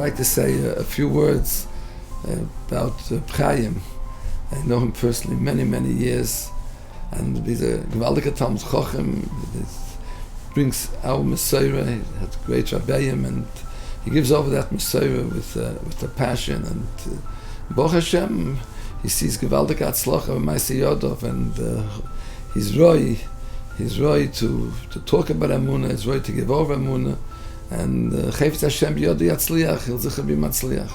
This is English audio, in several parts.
like to say a few words about Chaim. I know him personally many years, and he's a gewaldiger Talmid Chochem. He brings our Messiah. He has great Rabbeim, and he gives over that Messiah with a passion. And Baruch Hashem, he sees gewaldige Atzlacha of Yesodei Hadas, and he's right to talk about Emunah. He's right to give over Emunah. And Chayfetz Hashem Yodei Yatzliach, he'll sicher be Matzliach.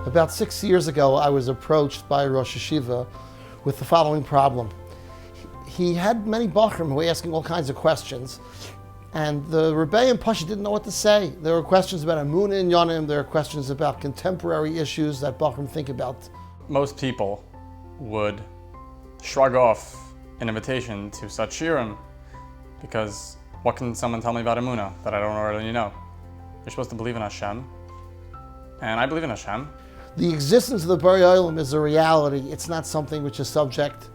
About 6 years ago, I was approached by Rosh Hashiva with the following problem. He had many Bachrim who were asking all kinds of questions, and the Rebbe and Pasha didn't know what to say. There were questions about Emunah and Yonim, there were questions about contemporary issues that Bachrim think about. Most people would shrug off an invitation to such shiurim because what can someone tell me about Emunah that I don't already know? You're supposed to believe in Hashem, and I believe in Hashem. The existence of the Borei Olam is a reality. It's not something which is subject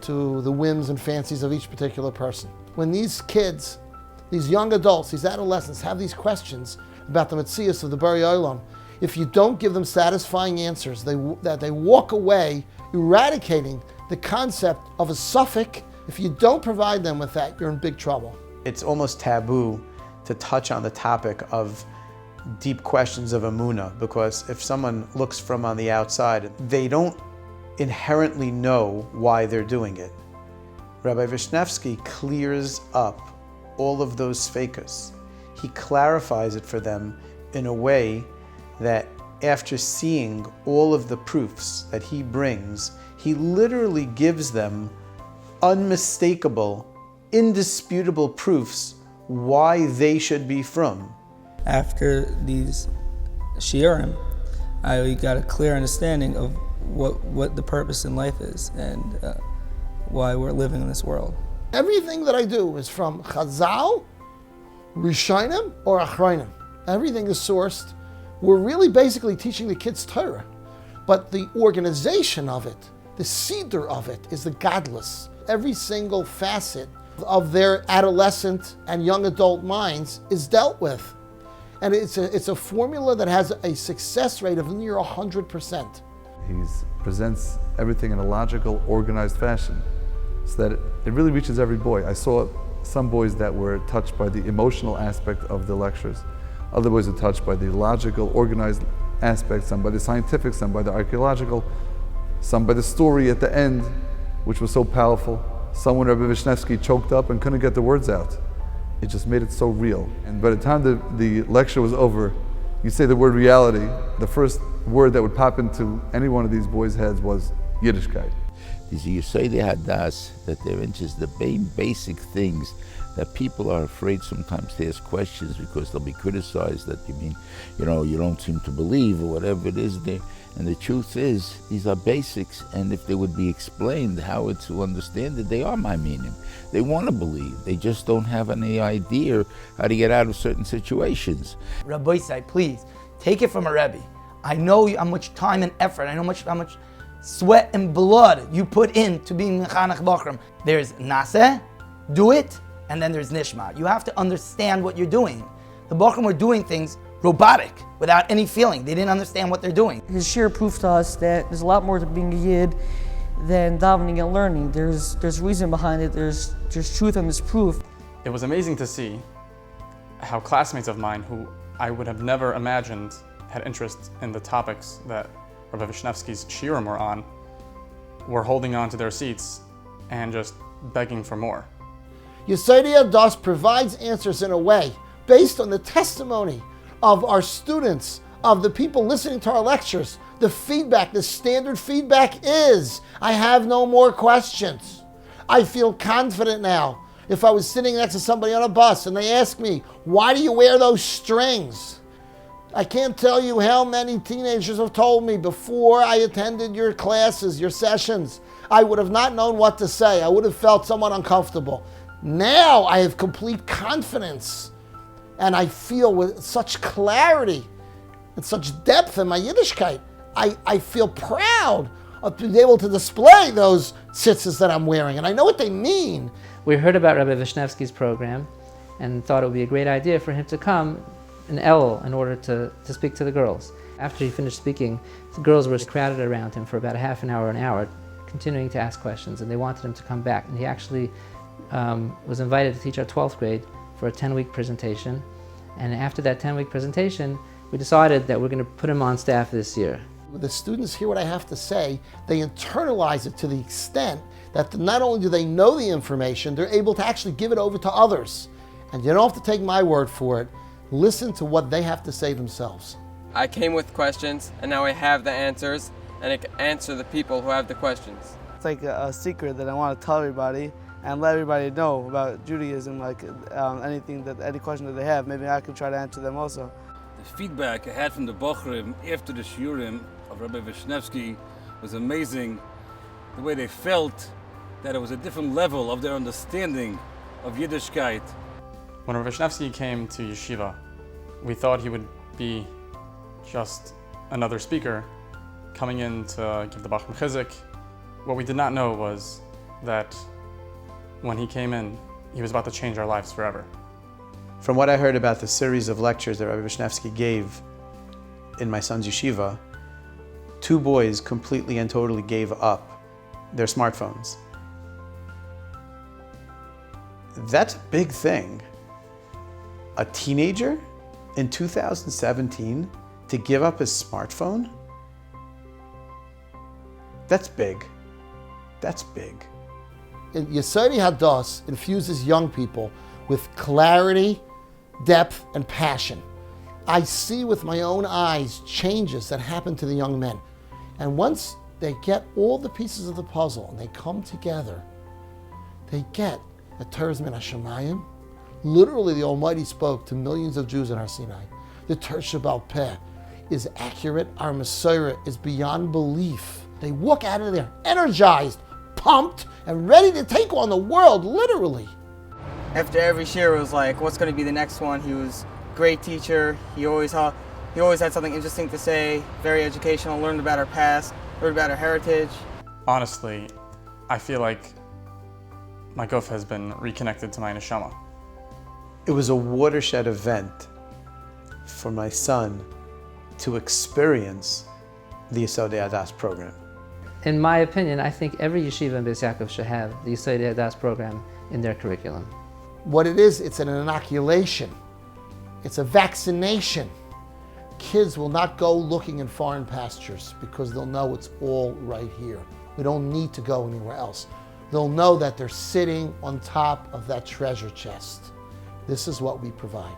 to the whims and fancies of each particular person. When these kids, these young adults, these adolescents have these questions about the Metzius of the Borei Olam, if you don't give them satisfying answers, they walk away eradicating the concept of a suffix. If you don't provide them with that, you're in big trouble. It's almost taboo to touch on the topic of deep questions of Emunah, because if someone looks from on the outside, they don't inherently know why they're doing it. Rabbi Vishnevsky clears up all of those sfeikus. He clarifies it for them in a way that after seeing all of the proofs that he brings, he literally gives them unmistakable, indisputable proofs why they should be from. After these shiurim, I got a clear understanding of what the purpose in life is and why we're living in this world. Everything that I do is from Chazal, Rishonim, or Achronim. Everything is sourced. We're really basically teaching the kids Torah, but the organization of it, the Siddur of it, is the godless. Every single facet of their adolescent and young adult minds is dealt with. And it's a formula that has a success rate of near 100%. He presents everything in a logical, organized fashion so that it really reaches every boy. I saw some boys that were touched by the emotional aspect of the lectures. Other boys were touched by the logical, organized aspect, some by the scientific, some by the archaeological, some by the story at the end, which was so powerful. Someone, Rabbi Vishnevsky, choked up and couldn't get the words out. It just made it so real. And by the time the lecture was over, you say the word reality, the first word that would pop into any one of these boys' heads was Yiddishkeit. These Yesodei Hadas, that they're into the basic things that people are afraid sometimes to ask questions because they'll be criticized that you don't seem to believe or whatever it is there. And the truth is, these are basics, and if they would be explained how to understand it, they are my meaning. They want to believe, they just don't have any idea how to get out of certain situations. Rabbi say, please, take it from a Rebbe. I know how much time and effort, I know how much sweat and blood you put into being Mechanech Bachrim. There's Naseh, do it, and then there's Nishma. You have to understand what you're doing. The Bachrim were doing things robotic, without any feeling. They didn't understand what they're doing. His sheer proof to us that there's a lot more to being a Yid than davening and learning. There's reason behind it, there's truth and there's proof. It was amazing to see how classmates of mine who I would have never imagined had interest in the topics that Rabbi Vishnevsky's shiurim were on, were holding on to their seats and just begging for more. Yesodei Hadas provides answers in a way based on the testimony of our students, of the people listening to our lectures. The feedback, the standard feedback is, I have no more questions. I feel confident now. If I was sitting next to somebody on a bus and they ask me, why do you wear those strings? I can't tell you how many teenagers have told me before I attended your classes, your sessions, I would have not known what to say. I would have felt somewhat uncomfortable. Now I have complete confidence, and I feel with such clarity and such depth in my Yiddishkeit. I feel proud to be able to display those tzitzis that I'm wearing, and I know what they mean. We heard about Rabbi Vishnevsky's program and thought it would be a great idea for him to come in Elul in order to speak to the girls. After he finished speaking, the girls were crowded around him for about a half an hour, continuing to ask questions, and they wanted him to come back. And he actually was invited to teach our 12th grade for a 10-week presentation. And after that 10-week presentation, we decided that we're going to put him on staff this year. The students hear what I have to say, they internalize it to the extent that not only do they know the information, they're able to actually give it over to others. And you don't have to take my word for it. Listen to what they have to say themselves. I came with questions, and now I have the answers, and I can answer the people who have the questions. It's like a secret that I want to tell everybody and let everybody know about Judaism, like any question that they have, maybe I can try to answer them also. The feedback I had from the Bochrim after the Shiurim of Rabbi Vishnevsky was amazing. The way they felt that it was a different level of their understanding of Yiddishkeit. When Rabbi Vishnevsky came to yeshiva, we thought he would be just another speaker coming in to give the Bachrim Chizik. What we did not know was that when he came in, he was about to change our lives forever. From what I heard about the series of lectures that Rabbi Vishnevsky gave in my son's yeshiva, 2 boys completely and totally gave up their smartphones. That's a big thing. A teenager in 2017 to give up his smartphone? That's big. That's big. Yesodei Hadas infuses young people with clarity, depth, and passion. I see with my own eyes changes that happen to the young men. And once they get all the pieces of the puzzle and they come together, they get a Torah's min hashamayim. Literally, the Almighty spoke to millions of Jews in Har Sinai. The Torah Sheba'al Peh is accurate. Our Messiah is beyond belief. They walk out of there energized, pumped, and ready to take on the world, literally. After every shir, it was like, what's going to be the next one? He was a great teacher. He always had something interesting to say, very educational, learned about our past, learned about our heritage. Honestly, I feel like my guf has been reconnected to my neshama. It was a watershed event for my son to experience the Yesodei Hadas program. In my opinion, I think every yeshiva in Beis Yaakov should have the Yesodei Hadas program in their curriculum. What it is, it's an inoculation. It's a vaccination. Kids will not go looking in foreign pastures because they'll know it's all right here. We don't need to go anywhere else. They'll know that they're sitting on top of that treasure chest. This is what we provide.